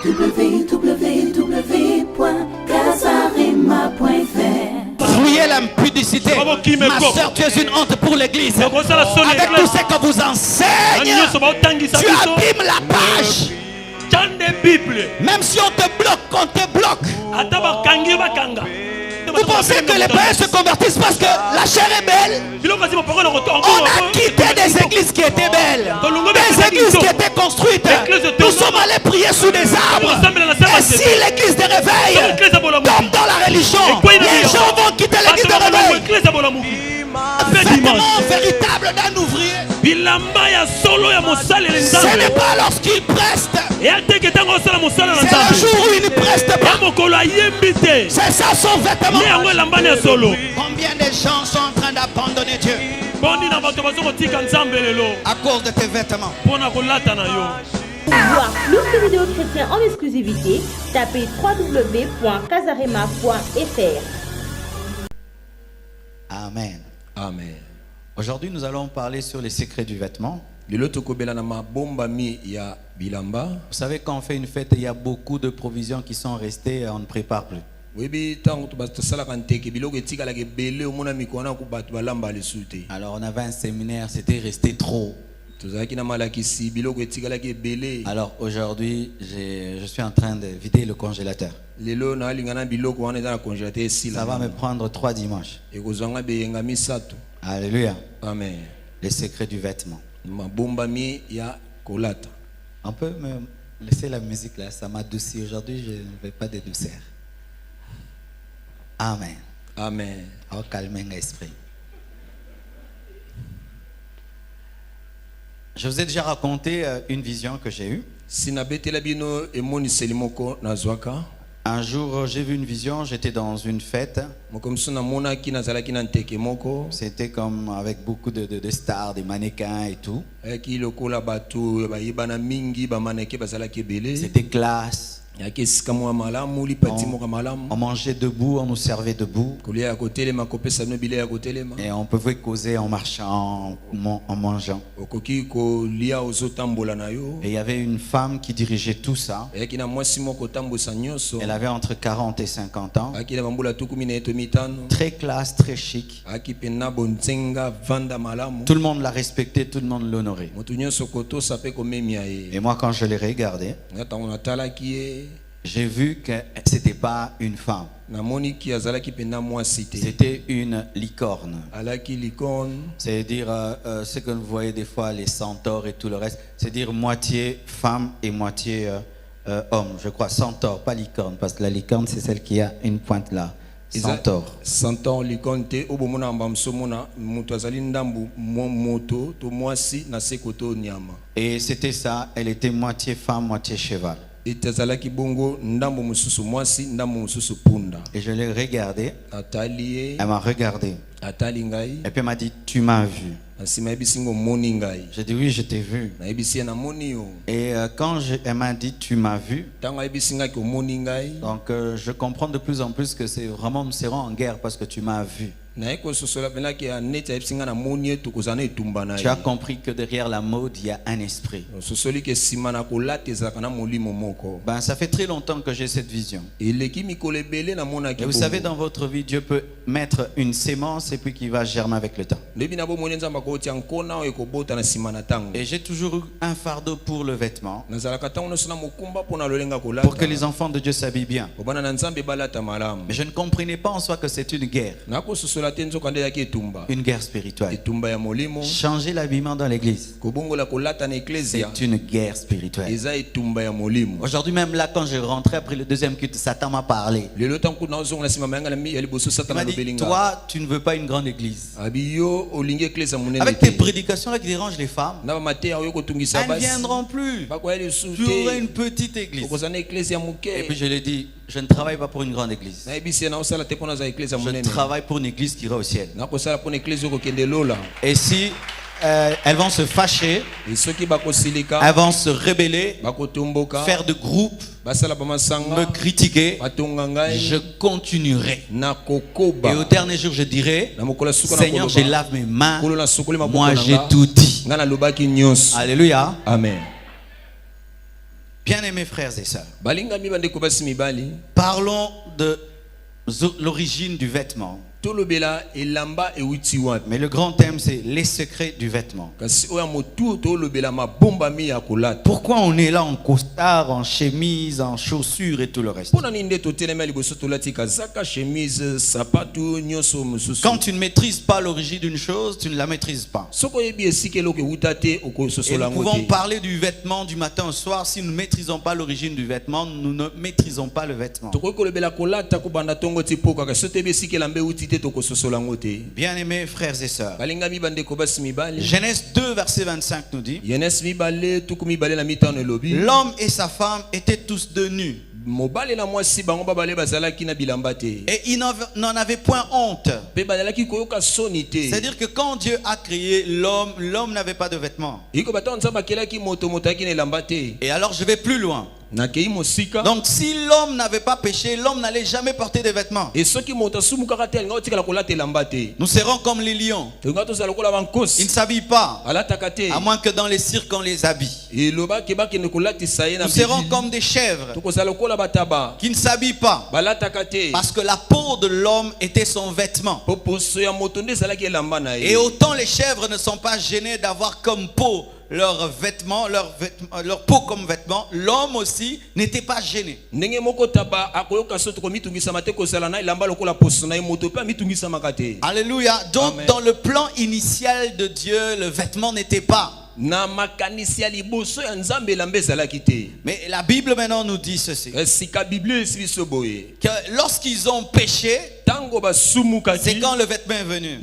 www.casarema.fr. Fuyez l'impudicité. Ma soeur, tu es une honte pour l'église. Avec tout ce que vous enseigne, tu abîmes la page. Même si on te bloque, on te bloque. Vous pensez que les païens se convertissent parce que la chair est belle? On a quitté des églises qui étaient belles, des églises qui étaient construites. Nous sommes allés prier sous des arbres. Et si l'église de réveil tombe dans la religion, les gens vont quitter l'église de réveil. Vêtement véritable d'un ouvrier, ce n'est pas lorsqu'il preste, c'est le jour où il ne preste pas. C'est ça son vêtement. Combien de gens sont en train d'abandonner Dieu à cause de tes vêtements? Pour voir plus de vidéos chrétiennes en exclusivité, tapez www.casarema.fr. Amen. Amen. Aujourd'hui, nous allons parler sur les secrets du vêtement. Vous savez, quand on fait une fête, il y a beaucoup de provisions qui sont restées et on ne prépare plus. Alors on avait un séminaire, c'était resté trop. Alors aujourd'hui, je suis en train de vider le congélateur. Ça va me prendre 3 dimanches. Alléluia. Amen. Les secrets du vêtement. On peut me laisser la musique là, ça m'adoucit. Aujourd'hui, je ne veux pas de douceur. Amen. Amen. Oh, calmez l'esprit. Je vous ai déjà raconté une vision que j'ai eue. Un jour, j'ai vu une vision, j'étais dans une fête. C'était comme avec beaucoup de stars, des mannequins et tout. C'était classe. On mangeait debout, on nous servait debout. Et on pouvait causer en marchant, en mangeant. Et il y avait une femme qui dirigeait tout ça. Elle avait entre 40 et 50 ans. Très classe, très chic. Tout le monde la respectait, tout le monde l'honorait. Et moi, quand je l'ai regardé, j'ai vu que c'était pas une femme. C'était une licorne. C'est-à-dire ce que vous voyez des fois, les centaures et tout le reste. C'est-à-dire moitié femme et moitié homme. Je crois centaure, pas licorne, parce que la licorne c'est celle qui a une pointe là. Centaure. Centaure, licorne, et c'était ça, elle était moitié femme, moitié cheval. Et je l'ai regardé. Elle m'a regardé. Et puis elle m'a dit, tu m'as vu. J'ai dit oui, je t'ai vu. Et quand elle m'a dit tu m'as vu, donc je comprends de plus en plus que c'est vraiment, nous serons en guerre parce que tu m'as vu. Tu as compris que derrière la mode, il y a un esprit. Ben, ça fait très longtemps que j'ai cette vision. Et vous savez, dans votre vie, Dieu peut mettre une sémence et puis qui va germer avec le temps. Et j'ai toujours eu un fardeau pour le vêtement, pour que les enfants de Dieu s'habillent bien. Mais je ne comprenais pas en soi que c'est une guerre. Une guerre spirituelle. Changer l'habillement dans l'église, c'est une guerre spirituelle. Aujourd'hui même là, quand je rentrais après le deuxième culte, Satan m'a parlé. Il m'a dit, toi tu ne veux pas une grande église. Avec tes prédications là qui dérangent les femmes, elles ne viendront plus. Tu auras une petite église. Et puis je lui ai dit, je ne travaille pas pour une grande église. Je travaille pour une église qui ira au ciel. Et si elles vont se fâcher, elles vont se rebeller, faire de groupes, me critiquer, je continuerai. Et au dernier jour, je dirai, Seigneur, je lave mes mains, moi j'ai tout dit. Alléluia. Amen. Bien-aimés frères et sœurs, parlons de l'origine du vêtement. Mais le grand thème, c'est les secrets du vêtement. Pourquoi on est là en costard, en chemise, en chaussures et tout le reste? Quand tu ne maîtrises pas l'origine d'une chose, tu ne la maîtrises pas. Et nous pouvons parler du vêtement du matin au soir. Si nous ne maîtrisons pas l'origine du vêtement, nous ne maîtrisons pas le vêtement. Bien-aimés frères et sœurs, Genèse 2 verset 25 nous dit: l'homme et sa femme étaient tous de nus, et ils n'en avaient point honte. C'est-à-dire que quand Dieu a créé l'homme, l'homme n'avait pas de vêtements. Et alors je vais plus loin. Donc si l'homme n'avait pas péché, l'homme n'allait jamais porter des vêtements. Nous serons comme les lions. Ils ne s'habillent pas, à moins que dans les cirques on les habille. Nous serons comme des chèvres qui ne s'habillent pas, parce que la peau de l'homme était son vêtement. Et autant les chèvres ne sont pas gênées d'avoir comme peau leur peau comme vêtement, l'homme aussi n'était pas gêné. Alléluia. Donc amen. Dans le plan initial de Dieu, le vêtement n'était pas. Mais la Bible maintenant nous dit ceci, que lorsqu'ils ont péché, c'est quand le vêtement est venu.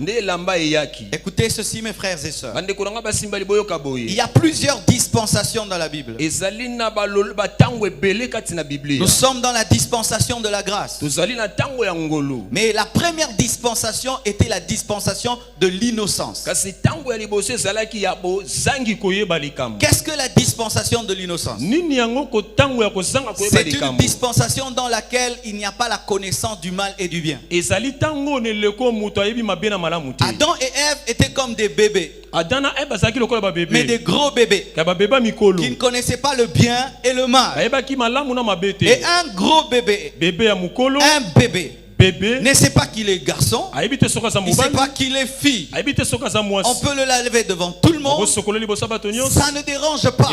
Écoutez ceci mes frères et sœurs, il y a plusieurs dispensations dans la Bible. Nous sommes dans la dispensation de la grâce. Mais la première dispensation était la dispensation de l'innocence. Qu'est-ce que la dispensation de l'innocence? C'est une dispensation dans laquelle il n'y a pas la connaissance du mal et du bien. Adam et Ève étaient comme des bébés, mais des gros bébés qui ne connaissaient pas le bien et le mal. Et un gros bébé, un bébé ne sait pas qu'il est garçon, il ne sait pas qu'il est fille. On peut le laver devant tout le monde, ça ne dérange pas,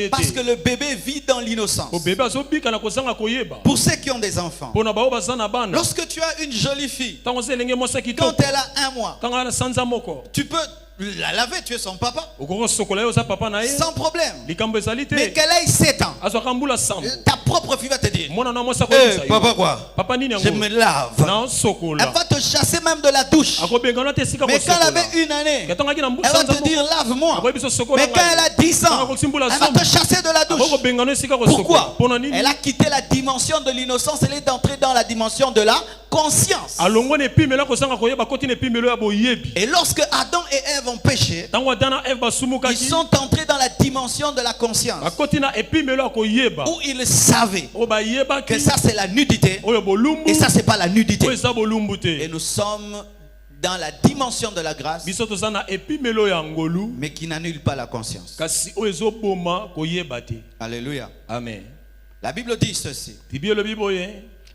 parce que le bébé vit dans l'innocence. Pour ceux qui ont des enfants, lorsque tu as une jolie fille, quand elle a 1 mois, tu peux la laver, tu es son papa, sans problème. Mais qu'elle ait 7 ans, ta propre fille va te dire: hey, papa quoi, je me lave. Elle va te chasser même de la douche. Mais quand elle avait 1 année, elle va te dire: lave-moi. Mais quand elle a 10 ans, elle va te chasser de la douche. Pourquoi? Elle a quitté la dimension de l'innocence, elle est entrée dans la dimension de la conscience. Et lorsque Adam et Ève ont péché, ils sont entrés dans la dimension de la conscience, où ils savaient que ça c'est la nudité et ça c'est pas la nudité. Et nous sommes dans la dimension de la grâce, mais qui n'annule pas la conscience. Alléluia. Amen. La Bible dit ceci: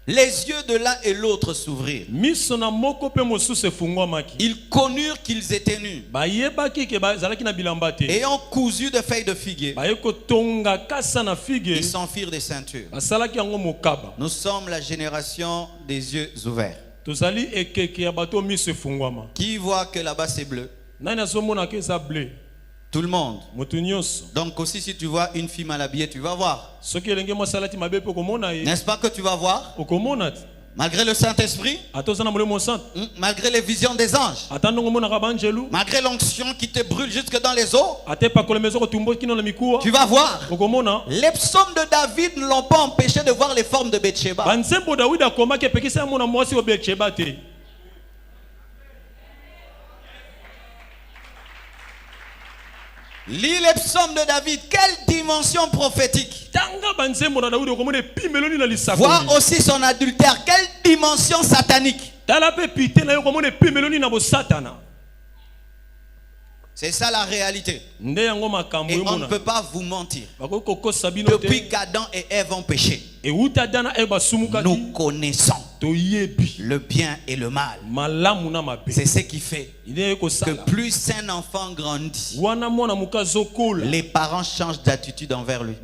les yeux de l'un et l'autre s'ouvrirent. Ils connurent qu'ils étaient nus, ayant cousu de feuilles de figuier, ils s'enfirent des ceintures. Nous sommes la génération des yeux ouverts. Qui voit que là-bas c'est bleu? Tout le monde. Donc aussi si tu vois une fille mal habillée, tu vas voir. N'est-ce pas que tu vas voir? Malgré le Saint-Esprit, malgré les visions des anges, malgré l'onction qui te brûle jusque dans les os, tu vas voir. Les psaumes de David ne l'ont pas empêché de voir les formes de Bathsheba. Lis les psaumes de David. Quelle dimension prophétique. Voir aussi son adultère. Quelle dimension satanique. C'est ça la réalité. Et on ne peut pas vous mentir. Depuis qu'Adam et Ève ont péché, nous connaissons le bien et le mal. C'est ce qui fait que plus un enfant grandit, les parents changent d'attitude envers lui.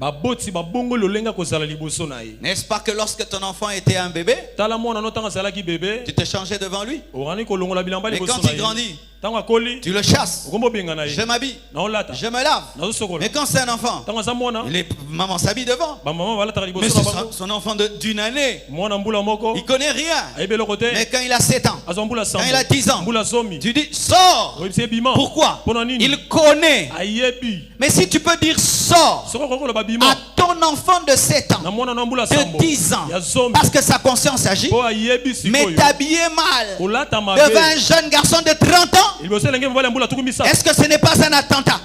N'est-ce pas que lorsque ton enfant était un bébé, tu te changeais devant lui? Mais quand il grandit, tu le chasses. Je m'habille, je me lave. Mais quand c'est un enfant, maman s'habille devant. Mais c'est son enfant d'une année, il connaît rien. Mais quand il a 7 ans, quand il a 10 ans, tu dis sors. Pourquoi? Il connaît. Mais si tu peux dire sors à ton enfant de 7 ans, de 10 ans, parce que sa conscience agit, mais t'habiller mal devant un jeune garçon de 30 ans, est-ce que ce n'est pas un attentat?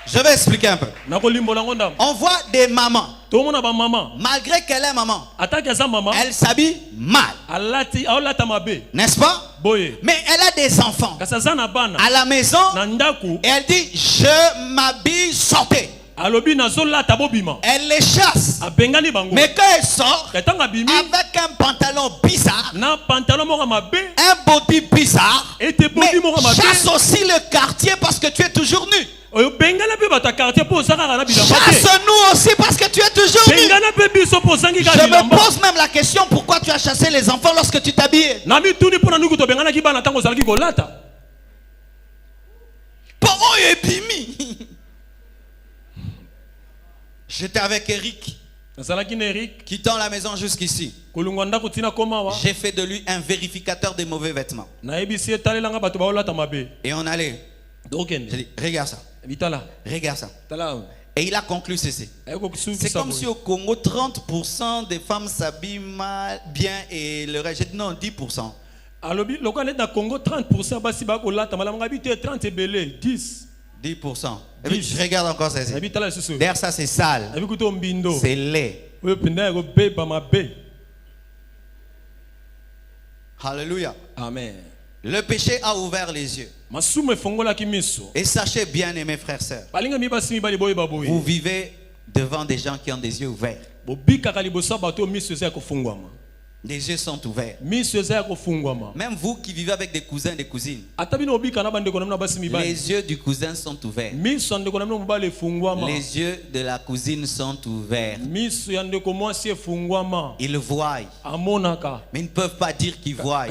Je vais expliquer un peu. On voit des mamans, malgré qu'elle est maman, elle s'habille mal, n'est-ce pas? Mais elle a des enfants à la maison et elle dit je m'habille, sortez. Elle les chasse. Mais quand elle sort avec un pantalon bizarre, un body bizarre, mais chasse aussi le quartier parce que tu es toujours nu. Chasse-nous aussi parce que tu es toujours nu. Je me pose même la question, pourquoi tu as chassé les enfants lorsque tu t'habillais? J'étais avec Eric, quittant la maison jusqu'ici. J'ai fait de lui un vérificateur des mauvais vêtements. Et on allait. J'ai dit, regarde ça. Regarde ça. Et il a conclu ceci. C'est comme si au Congo, 30% des femmes s'habillent mal, bien et le reste. J'ai dit non, 10%. Congo, 10%. Et puis, je regarde encore ça. Derrière ça, c'est sale. C'est laid. Alléluia. Amen. Le péché a ouvert les yeux. Et sachez bien, aimés frères et sœurs, vous vivez devant des gens qui ont des yeux ouverts. Les yeux sont ouverts. Même vous qui vivez avec des cousins et des cousines, les yeux du cousin sont ouverts. Les yeux de la cousine sont ouverts. Ils voient, mais ils ne peuvent pas dire qu'ils voient.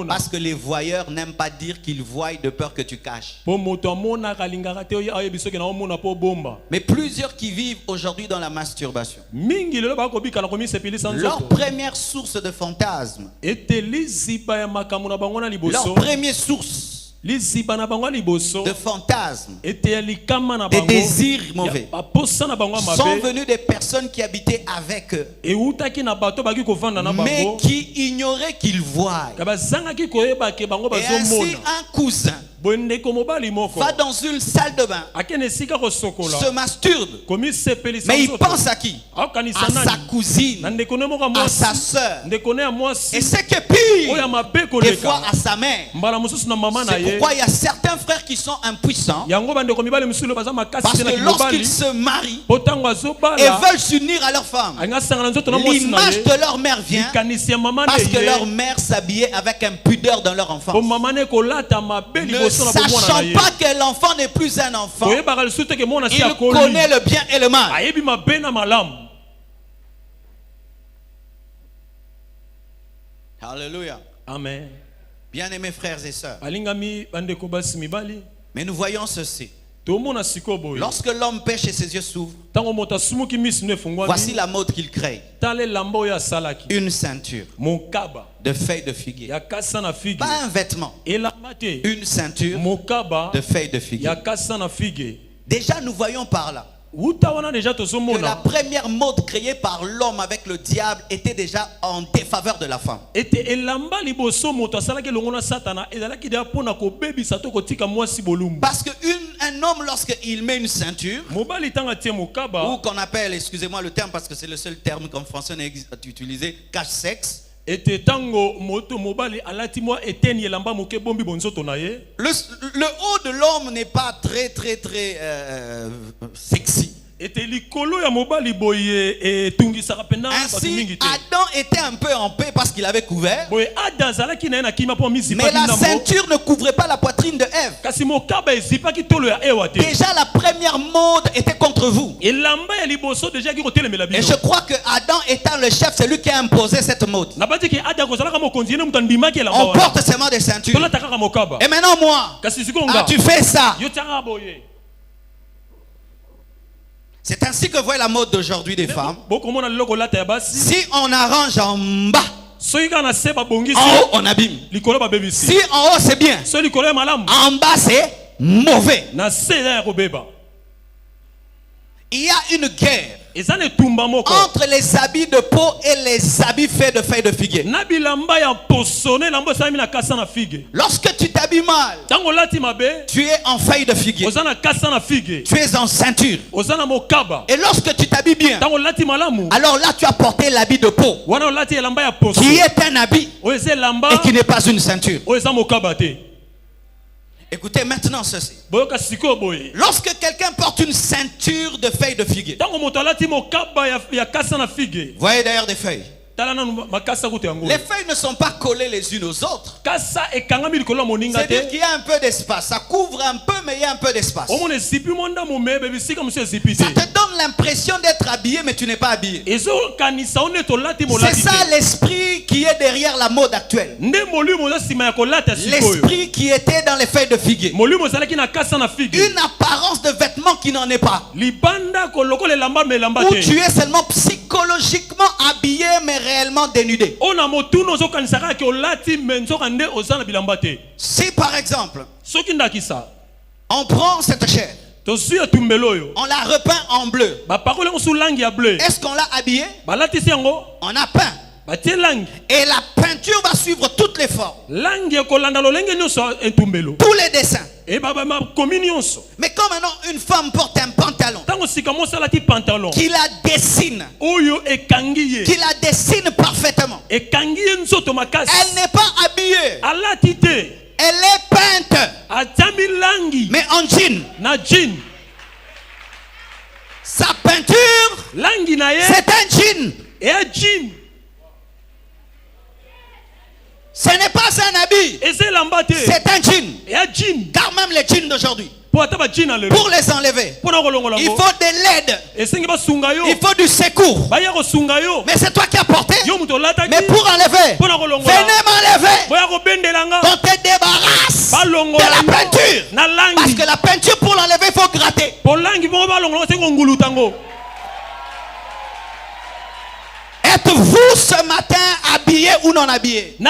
Parce que les voyeurs n'aiment pas dire qu'ils voient de peur que tu caches. Mais plusieurs qui vivent aujourd'hui dans la masturbation, leur première source de fantasme, leur première source de fantasme, des désirs mauvais, sont venus des personnes qui habitaient avec eux, mais qui ignoraient qu'ils voient. Et ainsi un cousin va dans une salle de bain, se masturbe, mais il pense à qui? À sa cousine, à sa soeur, et c'est que pire, des fois à sa mère. C'est pourquoi il y a certains frères qui sont impuissants, parce que lorsqu'ils se marient et veulent s'unir à leur femme, l'image de leur mère vient parce que leur mère s'habillait avec impudeur dans leur enfance, ne sachant pas que l'enfant n'est plus un enfant. Il connaît le bien et le mal. Alléluia. Amen. Bien-aimés frères et sœurs, mais nous voyons ceci. Lorsque l'homme pêche et ses yeux s'ouvrent, voici la mode qu'il crée. Une ceinture de feuilles de figuier. Pas un vêtement. Une ceinture de feuilles de figuier. Déjà nous voyons par là que la première mode créée par l'homme avec le diable était déjà en défaveur de la femme. Parce qu'un homme, lorsqu'il met une ceinture, ou qu'on appelle, excusez-moi le terme parce que c'est le seul terme qu'en français on a utilisé, cache-sexe, Le haut de l'homme n'est pas très sexy. Ainsi, Adam était un peu en paix parce qu'il avait couvert. Mais la ceinture ne couvrait pas la poitrine de Ève. Déjà la première mode était contre vous. Et je crois que Adam étant le chef, c'est lui qui a imposé cette mode. On porte seulement des ceintures. Et maintenant moi, tu fais ça. C'est ainsi que voit la mode d'aujourd'hui des femmes. Si on arrange en bas, en haut on abîme. Si en haut c'est bien, en bas c'est mauvais. Il y a une guerre entre les habits de peau et les habits faits de feuilles de figuier. Lorsque tu t'habilles mal, tu es en feuille de figuier. Tu es en ceinture. Et lorsque tu t'habilles bien, alors là tu as porté l'habit de peau, qui est un habit et qui n'est pas une ceinture. Écoutez maintenant ceci. Lorsque quelqu'un porte une ceinture de feuilles de figuier, voyez d'ailleurs des feuilles. Les feuilles ne sont pas collées les unes aux autres. C'est-à-dire qu'il y a un peu d'espace. Ça couvre un peu, mais il y a un peu d'espace. Ça te donne l'impression d'être habillé, mais tu n'es pas habillé. C'est ça l'esprit qui est derrière la mode actuelle. L'esprit qui était dans les feuilles de figuier. Une apparence de vêtement qui n'en est pas. Où tu es seulement psychologiquement habillé, mais réellement dénudé. Si par exemple on prend cette chair, on la repeint en bleu, est-ce qu'on l'a habillé? On a peint. Et la peinture va suivre toutes les formes, tous les dessins. Mais quand maintenant une femme porte un pantalon qui la dessine, parfaitement, elle n'est pas habillée, elle est peinte, mais en jean. Sa peinture, c'est un jean. Ce n'est pas un habit, c'est un jean. Car même les jeans d'aujourd'hui, pour les enlever, il faut de l'aide, il faut du secours. Mais c'est toi qui as porté. Mais pour enlever, venez m'enlever. On te débarrasse de la peinture. Parce que la peinture, pour l'enlever, il faut gratter. Êtes-vous ce matin habillé ou non habillé? Si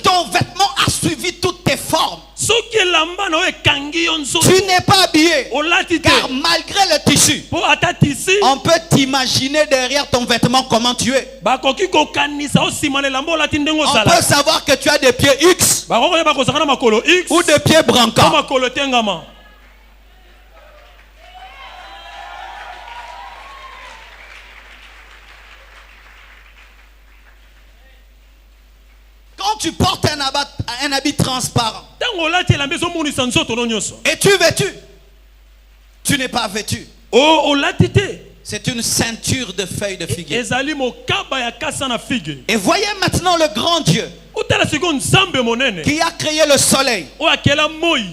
ton vêtement a suivi toutes tes formes, tu n'es pas habillé. Car malgré le tissu, on peut t'imaginer derrière ton vêtement comment tu es. On peut savoir que tu as des pieds X ou des pieds brancants. Quand tu portes un habit transparent, es-tu vêtu? Tu n'es pas vêtu. C'est une ceinture de feuilles de figuier. Et voyez maintenant le grand Dieu qui a créé le soleil,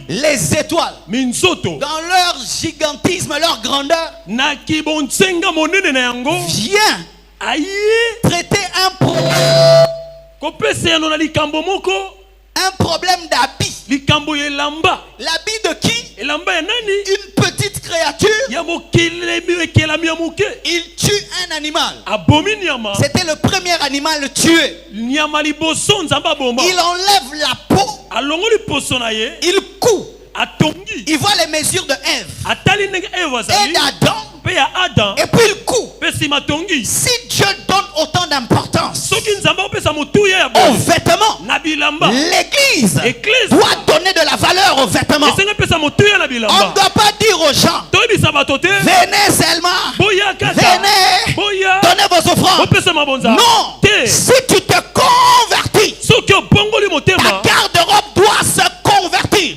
les étoiles, dans leur gigantisme, leur grandeur, vient traiter un problème d'habit. L'habit de qui? Une petite créature. Il tue un animal. C'était le premier animal tué. Il enlève la peau. Il coupe. Il voit les mesures de Ève et d'Adam. Et puis il coupe. Si Dieu donne autant d'importance aux vêtements, l'église doit donner de la valeur aux vêtements. On ne doit pas dire aux gens, venez seulement, venez, donnez vos offrandes. Non. Si tu te convertis, ta garde-robe doit se convertir.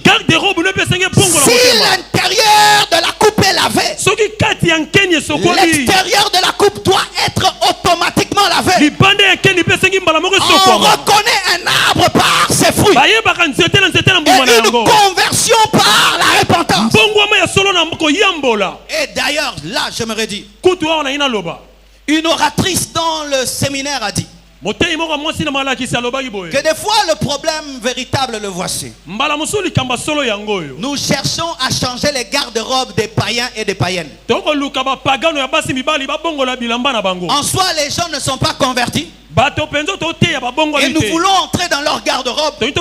Si l'intérieur de la coupe est lavé, l'extérieur de la coupe doit être automatiquement lavé. On reconnaît un arbre par ses fruits et une conversion par la repentance. Et d'ailleurs, là, j'aimerais dire, une oratrice dans le séminaire a dit que des fois le problème véritable le voici. Nous cherchons à changer les garde-robes des païens et des païennes. En soi, les gens ne sont pas convertis. Et nous voulons entrer dans leur garde-robe. Ne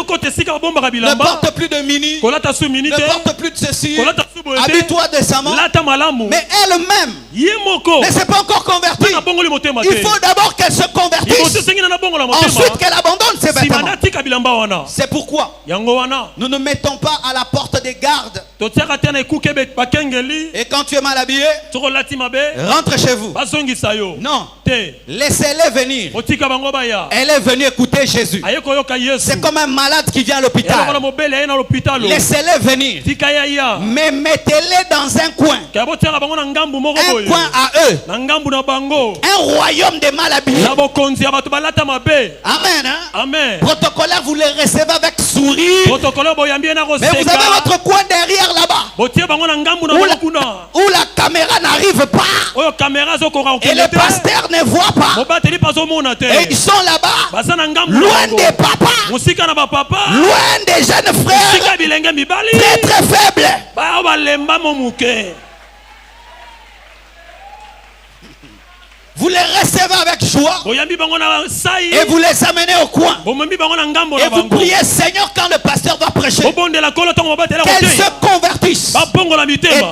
porte plus de mini, ne porte plus de ceci, habille-toi décemment. Mais elle-même ne s'est pas encore convertie. Il faut d'abord qu'elle se convertisse, ensuite qu'elle abandonne ses vêtements. C'est pourquoi nous ne mettons pas à la porte des gardes. Et quand tu es mal habillé, rentre chez vous. Non, laissez-les venir. Elle est venue écouter Jésus. C'est comme un malade qui vient à l'hôpital. Laissez-les venir. Mais mettez-les dans un coin. Un coin à eux. Un royaume des mal habillés. Amen. Hein? Amen. Protocolaire, vous les recevez avec sourire. Mais vous avez votre coin derrière là-bas. Où la caméra n'arrive pas. Et le pasteur ne voit pas. Et ils sont là-bas, loin des papas, loin des jeunes frères, très très faibles. Vous les recevez avec joie et vous les amenez au coin. Et vous priez, Seigneur, quand le pasteur va prêcher, qu'elle se convertisse. Et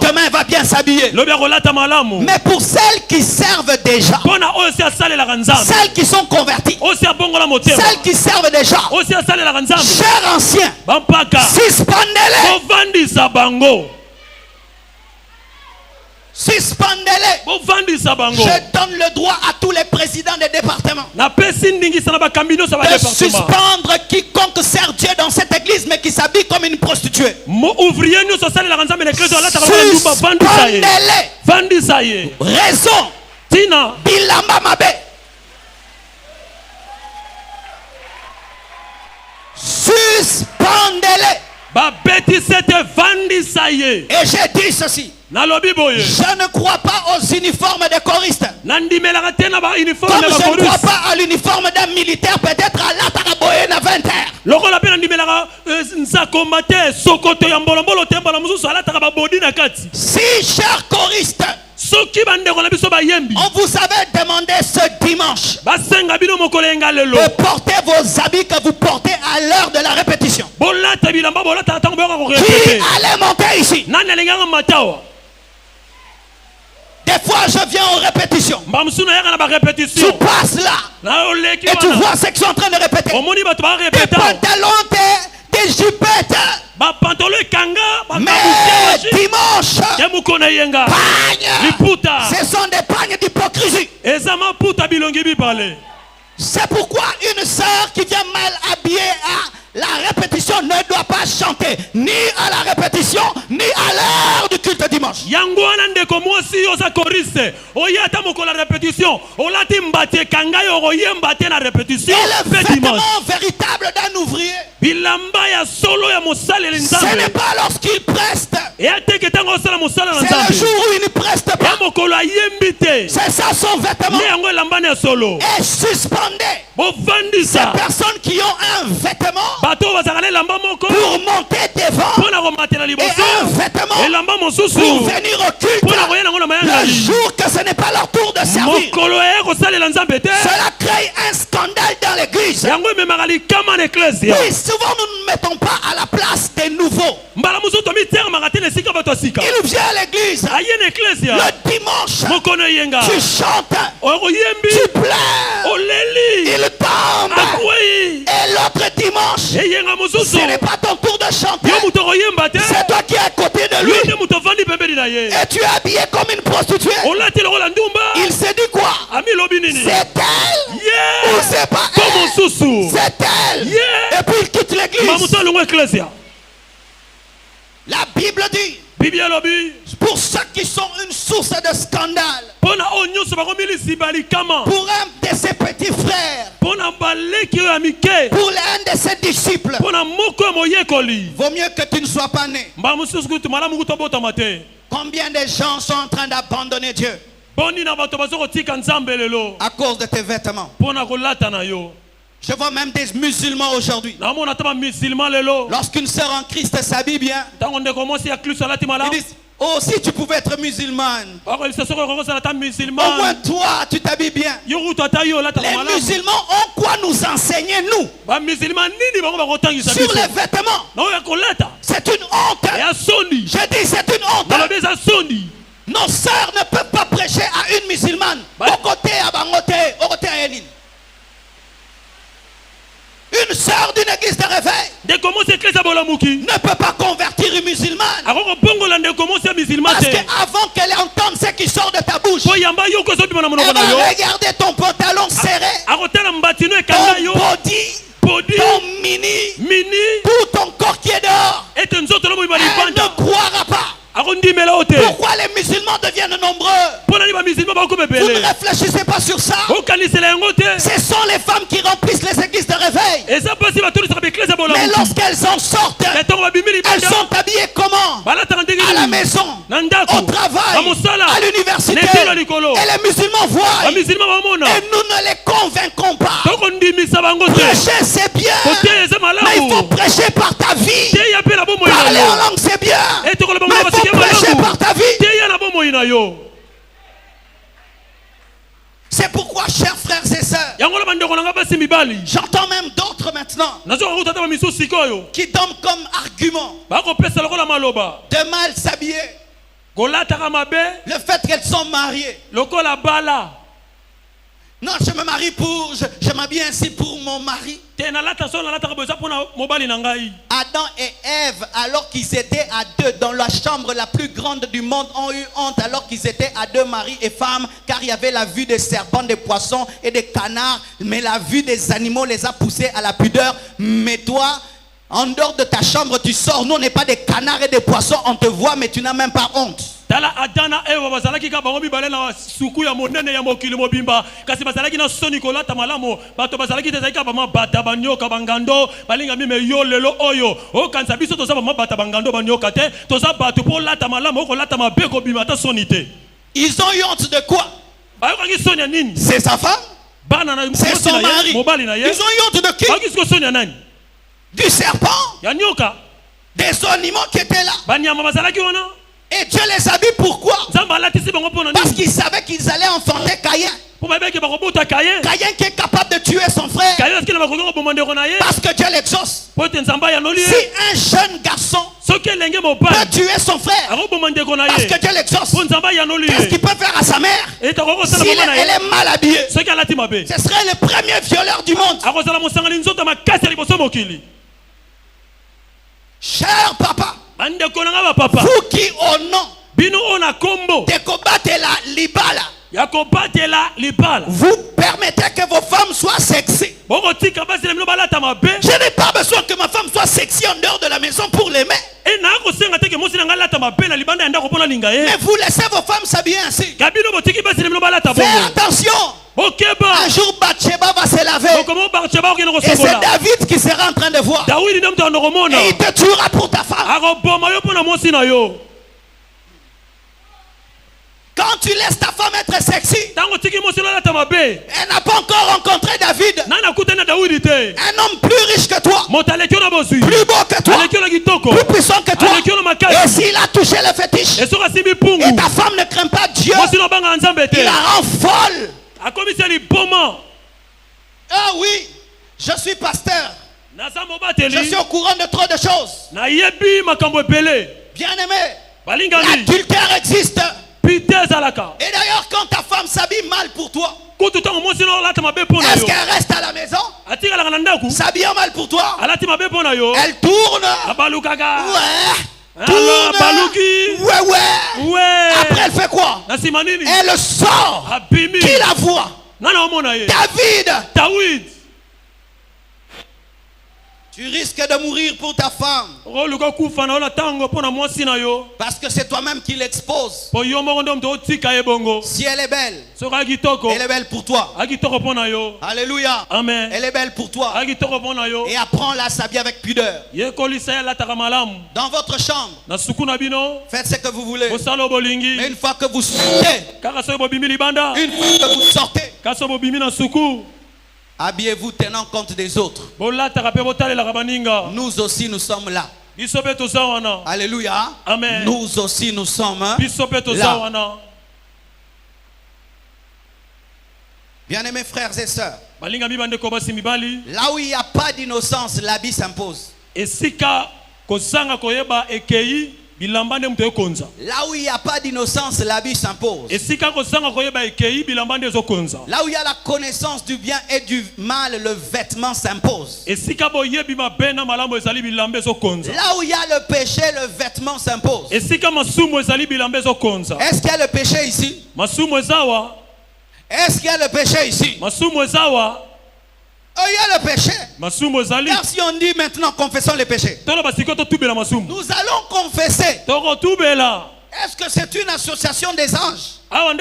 demain, elle va bien s'habiller. Mais pour celles qui servent déjà, celles qui sont converties, celles qui servent déjà, chers anciens, suspendez-les. Suspendez-les. Je donne le droit à tous les présidents des départements de suspendre quiconque sert Dieu dans cette église mais qui s'habille comme une prostituée. Suspendez-les. Raison. Bilamba Mabe. Suspendez-les. Et j'ai dit ceci. Je ne crois pas aux uniformes des choristes. Comme je ne crois pas à l'uniforme d'un militaire, peut-être à l'Ataraboyen à 20h. Si, chers choristes, on vous avait demandé ce dimanche de porter vos habits que vous portez à l'heure de la répétition. Qui allait monter ici? Des fois je viens en répétition. Tu passes là et tu vois ceux qui sont en train de répéter. Des pantalons, des jupettes. Mais dimanche, pagnes, ce sont des pagnes d'hypocrisie. C'est pourquoi une sœur qui vient mal habillée à la répétition ne doit pas chanter ni à la répétition ni à l'heure du culte dimanche. Et le vêtement véritable d'un ouvrier, ce n'est pas lorsqu'il preste, c'est le jour où il ne preste pas. C'est ça son vêtement. Et suspendez ces personnes qui ont un vêtement pour monter devant et un vêtement pour venir au culte le jour que ce n'est pas leur tour de servir. Cela crée un scandale dans l'église. Oui, souvent nous ne mettons pas à la place des nouveaux. Il vient à l'église le dimanche, tu chantes, tu pleures, il tombe, et l'autre dimanche ce n'est pas ton tour de chanter, c'est toi qui es à côté de lui. Et tu es habillé comme une prostituée. Il s'est dit quoi? C'est elle ou c'est pas elle? C'est elle. Et puis il quitte l'église. La Bible dit, pour ceux qui sont une source de scandale, pour un de ses petits frères, pour l'un de ses disciples, vaut mieux que tu ne sois pas né. Combien de gens sont en train d'abandonner Dieu à cause de tes vêtements? Je vois même des musulmans aujourd'hui. Lorsqu'une sœur en Christ s'habille bien, ils disent, oh, si tu pouvais être musulmane, au moins toi tu t'habilles bien. Les musulmans ont quoi nous enseigner, nous, sur les vêtements? C'est une honte. Je dis c'est une honte. Nos sœurs ne peuvent pas prêcher à une musulmane au côté à Bangote, au côté à Eline. Une sœur d'une église de réveil ne peut pas convertir une musulmane. Parce qu'avant qu'elle entende ce qui sort de ta bouche, elle va regarder ton pantalon serré, ton body, ton mini, tout ton corps qui est dehors. Elle ne croira pas. Pourquoi les musulmans deviennent nombreux? Vous ne réfléchissez pas sur ça. Ce sont les femmes qui remplissent les églises de réveil. Mais lorsqu'elles en sortent, elles sont habillées comment? À la maison, au travail, à l'université. Et les musulmans voient. Et nous ne les convaincons pas. Prêcher c'est bien, mais il faut prêcher par ta vie. Parler en langue c'est bien, mais il faut prêcher par ta vie. C'est pourquoi, chers frères et sœurs, j'entends même d'autres maintenant qui donnent comme argument de mal s'habiller le fait qu'elles sont mariées. Non, je me marie je m'habille ainsi pour mon mari. Adam et Ève, alors qu'ils étaient à deux dans la chambre la plus grande du monde, ont eu honte alors qu'ils étaient à deux, mari et femme, car il y avait la vue des serpents, des poissons et des canards, mais la vue des animaux les a poussés à la pudeur. Mais toi, en dehors de ta chambre, tu sors. Nous, on n'est pas des canards et des poissons, on te voit, mais tu n'as même pas honte. Ils ont eu honte de quoi? C'est sa femme, c'est son mari. Ils ont eu honte de qui? Du serpent, des animaux qui étaient là. Et Dieu les a vus pourquoi? Parce qu'ils savaient qu'ils allaient enfanter Caïn. Caïn qui est capable de tuer son frère. Parce que Dieu l'exauce. Si un jeune garçon peut tuer son frère, parce que Dieu l'exauce, qu'est-ce qu'il peut faire à sa mère? Si elle est mal habillée, ce serait le premier violeur du monde. Cher papa, vous qui au nom de combattre la libala, vous permettez que vos femmes soient sexy. Je n'ai pas besoin que ma femme soit sexy en dehors de la maison pour l'aimer. Mais vous laissez vos femmes s'habiller ainsi. Fais attention. Un jour Bathsheba va se laver. Et c'est David qui sera en train de voir. Et il te tuera pour ta femme. Quand tu laisses ta femme être sexy, elle n'a pas encore rencontré David. Un homme plus riche que toi, plus beau que toi, plus puissant que toi. Et s'il a touché le fétiche, et ta femme ne craint pas Dieu, il la rend folle. Ah oui, je suis pasteur. Je suis au courant de trop de choses. Bien aimé, l'adultère existe. Et d'ailleurs, quand ta femme s'habille mal pour toi, est-ce qu'elle reste à la maison? S'habille mal pour toi, elle tourne. Ouais. Ouais. Après elle fait quoi? Elle sort. Qui la voit? David. Tu risques de mourir pour ta femme. Parce que c'est toi-même qui l'expose. Si elle est belle, elle est belle pour toi. Alléluia. Amen. Elle est belle pour toi. Et apprends-la à s'habiller avec pudeur. Dans votre chambre, faites ce que vous voulez. Mais une fois que vous sortez, habillez-vous tenant compte des autres. Nous aussi nous sommes là. Alléluia. Amen. Nous aussi nous sommes là. Bien-aimés frères et sœurs, là où il n'y a pas d'innocence, l'habit s'impose. Là où il n'y a pas d'innocence, l'habit s'impose. Là où il y a la connaissance du bien et du mal, le vêtement s'impose. Là où il y a le péché, le vêtement s'impose. Est-ce qu'il y a le péché ici? Est-ce qu'il y a le péché ici? Oh, il y a le péché. Car si on dit maintenant confessons les péchés, nous allons confesser. Est-ce que c'est une association des anges? Il y a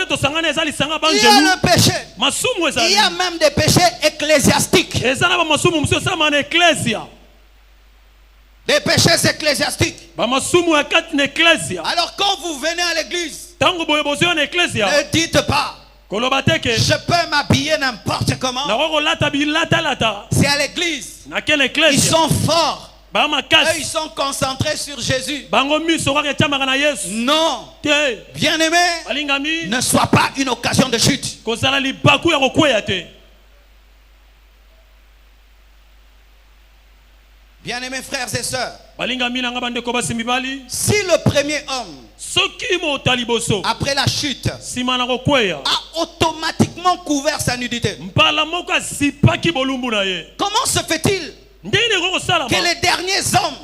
le péché. Il y a même des péchés ecclésiastiques. Des péchés ecclésiastiques. Alors quand vous venez à l'église, ne dites pas je peux m'habiller n'importe comment. C'est à l'église. Ils sont forts. Eux, ils sont concentrés sur Jésus. Non. Bien-aimé, ne sois pas une occasion de chute. Bien-aimés frères et sœurs, si le premier homme, après la chute, a automatiquement couvert sa nudité, comment se fait-il que les derniers hommes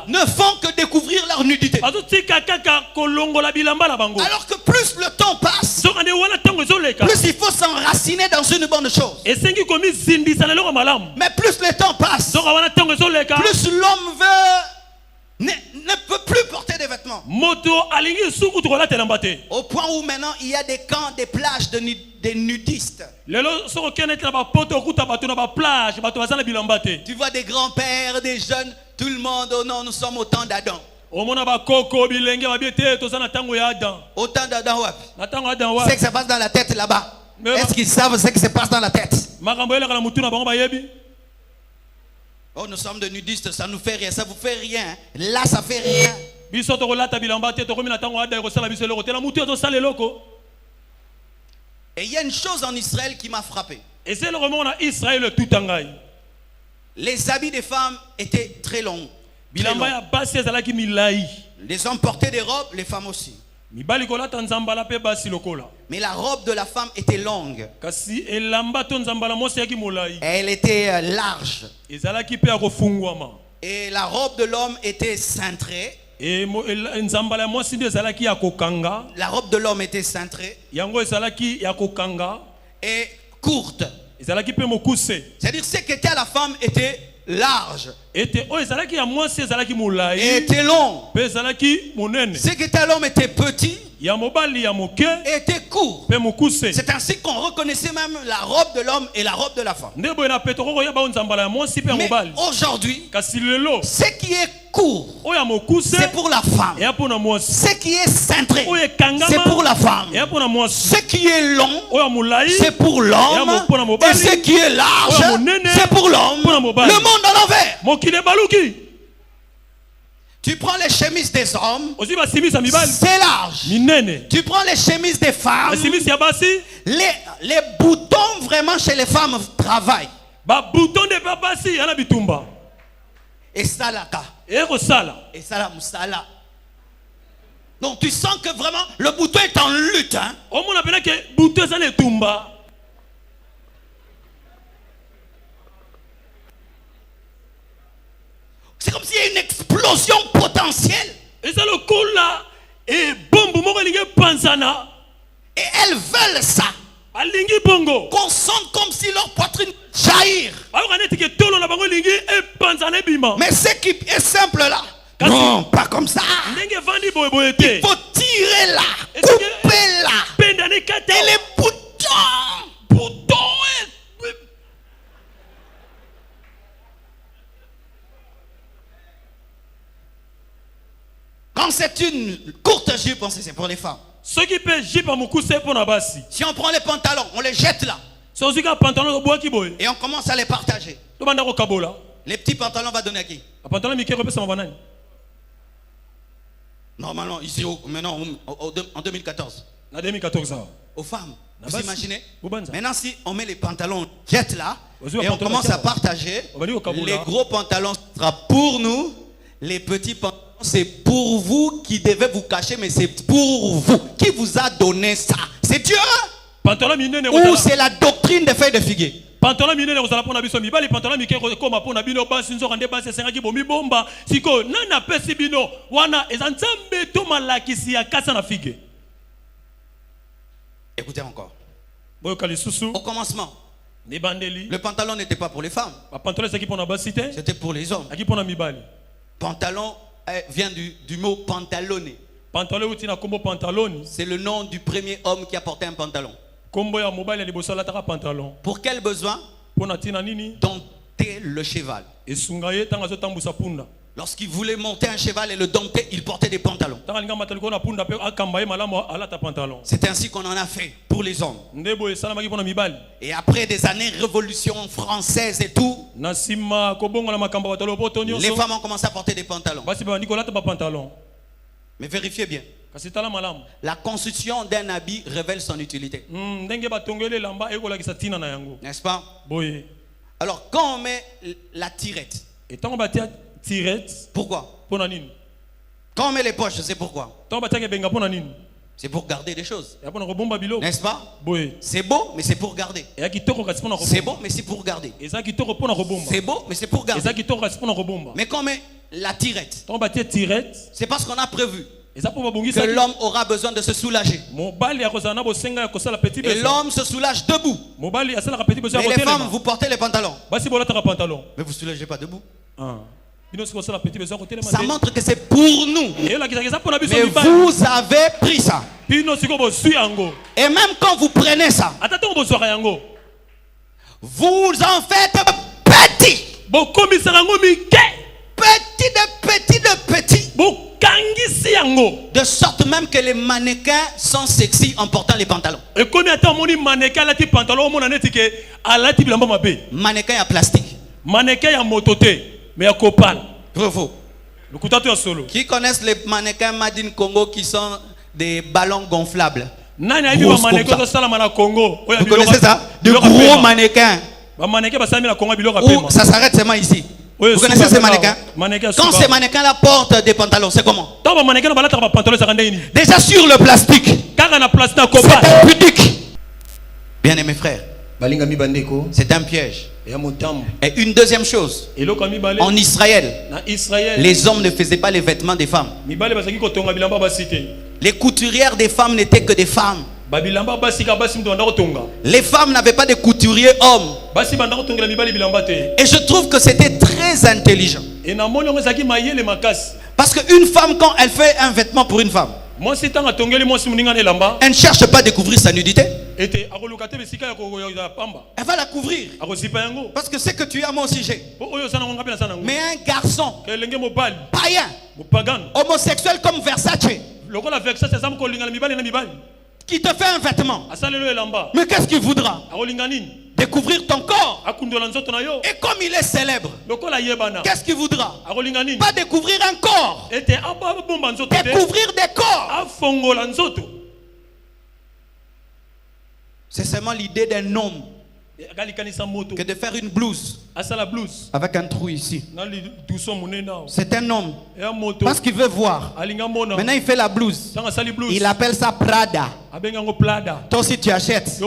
ne font que découvrir leur nudité? Alors que plus le temps passe, plus il faut s'enraciner dans une bonne chose. Mais plus le temps passe, plus l'homme ne peut plus porter des vêtements. Au point où maintenant il y a des camps, des plages des nudistes. Tu vois des grands-pères, des jeunes, tout le monde. Oh non, nous sommes au temps d'Adam. Au temps d'Adam, c'est ce qui se passe dans la tête là-bas. Est-ce qu'ils savent ce qui se passe dans la tête? Oh, nous sommes des nudistes, ça nous fait rien, ça vous fait rien. Là, ça fait rien. Et il y a une chose en Israël qui m'a frappé. Les habits des femmes étaient très longs. Les hommes portaient des robes, les femmes aussi. Mais la robe de la femme était longue. Elle était large. Et la robe de l'homme était cintrée. La robe de l'homme était cintrée et courte. C'est-à-dire ce qui était à la femme était large et était long. Ce qui était à l'homme était petit et était court. C'est ainsi qu'on reconnaissait même la robe de l'homme et la robe de la femme. Mais aujourd'hui, ce qui est court, c'est pour la femme. Ce qui est cintré, c'est pour la femme. Ce qui est long, c'est pour l'homme. Et ce qui est large, c'est pour l'homme. Le monde à l'envers. Tu prends les chemises des hommes, c'est large. Tu prends les chemises des femmes, les boutons vraiment chez les femmes travaillent. Et ça là, et ça là, moussala. Donc tu sens que vraiment le bouton est en lutte. Hein? C'est comme s'il y a une explosion explosion potentielle. Et ça le coup là et bombe mo lingi panzana. Et elles veulent ça. Alingi bongo. Qu'on sente comme si leur poitrine jaillir. Mais ce qui est simple là. Non, pas comme ça. Il faut tirer là, couper là. Et les boutons. Quand c'est une courte jupe, on sait c'est pour les femmes. Si on prend les pantalons, on les jette là. Et on commence à les partager. Les petits pantalons, on va donner à qui? Normalement, ici, maintenant, en 2014. Aux femmes. Vous imaginez? Maintenant, si on met les pantalons, jette là, et on commence à partager, les gros pantalons sera pour nous, les petits pantalons, c'est pour vous qui devez vous cacher, mais c'est pour vous. Qui vous a donné ça? C'est Dieu? Ou c'est la doctrine des feuilles de figuier? Écoutez encore. Au commencement, le pantalon n'était pas pour les femmes. C'était pour les hommes. Pantalon vient du mot pantalone. C'est le nom du premier homme qui a porté un pantalon. Pour quel besoin? Dompter le cheval. Lorsqu'il voulait monter un cheval et le dompter, il portait des pantalons. C'est ainsi qu'on en a fait pour les hommes. Et après des années révolution française et tout, les femmes ont commencé à porter des pantalons. Mais vérifiez bien. La construction d'un habit révèle son utilité. N'est-ce pas? Alors quand on met la tirette, pourquoi? Quand on met les poches, c'est pourquoi? C'est pour garder des choses. N'est-ce pas? C'est beau, mais c'est pour garder. C'est beau, mais c'est pour garder. C'est beau, mais c'est pour garder. Mais quand on met la tirette, c'est parce qu'on a prévu que l'homme aura besoin de se soulager. Et l'homme se soulage debout. Mais les femmes, vous portez les pantalons. Mais vous ne soulagez pas debout. Ça montre que c'est pour nous. Mais vous avez pris ça. Et même quand vous prenez ça, vous en faites petit. Petit de petit. De sorte même que les mannequins sont sexy en portant les pantalons. Mannequin à plastique. Mais à Copal. Bravo. Qui connaissent les mannequins Made in Congo qui sont des ballons gonflables? Vous connaissez ça? De gros mannequins. Où ça s'arrête seulement ici. Vous connaissez ces mannequins? Quand ces mannequins-là portent des pantalons, c'est comment? Déjà sur le plastique, c'est impudique. Bien aimés frères, c'est un piège. Et une deuxième chose, en Israël, les hommes ne faisaient pas les vêtements des femmes. Les couturières des femmes n'étaient que des femmes. Les femmes n'avaient pas de couturiers hommes. Et je trouve que c'était très intelligent. Parce qu'une femme, quand elle fait un vêtement pour une femme, elle ne cherche pas à découvrir sa nudité. Elle va la couvrir. Parce que c'est que tu as, moi aussi j'ai. Mais un garçon païen, homosexuel comme Versace, qui te fait un vêtement, mais qu'est-ce qu'il voudra? Découvrir ton corps. Et comme il est célèbre, qu'est-ce qu'il voudra? Pas découvrir un corps, découvrir des corps. C'est seulement l'idée d'un homme que de faire une blouse avec un trou ici. C'est un homme parce qu'il veut voir. Maintenant il fait la blouse. Il appelle ça Prada. Toi aussi tu achètes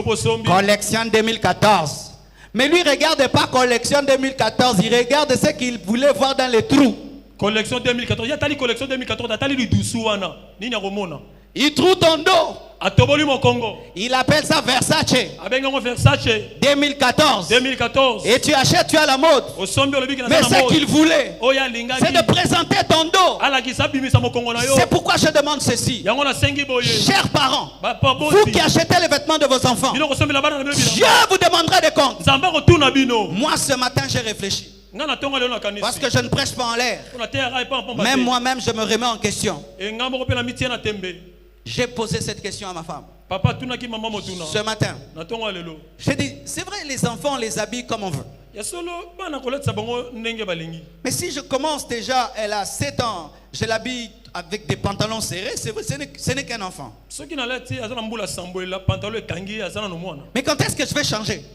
collection 2014. Mais lui regarde pas collection 2014. Il regarde ce qu'il voulait voir dans les trous. Collection 2014. Il y a tali collection 2014. Tali du doussouana. Ni romona. Il trouve ton dos. Atoboli mon Congo. Il appelle ça Versace. Abengo Versace. 2014. 2014. Et tu achètes, tu as la mode. Mais ce qu'il voulait, c'est de présenter ton dos. C'est pourquoi je demande ceci. Chers parents, vous qui achetez les vêtements de vos enfants, Dieu vous demandera des comptes. Moi ce matin j'ai réfléchi. Parce que je ne prêche pas en l'air. Même moi-même je me remets en question. J'ai posé cette question à ma femme. Ce matin. J'ai dit, c'est vrai, les enfants, on les habille comme on veut. Mais si je commence déjà, elle a 7 ans, je l'habille avec des pantalons serrés, c'est vrai, ce n'est qu'un enfant. Mais quand est-ce que je vais changer?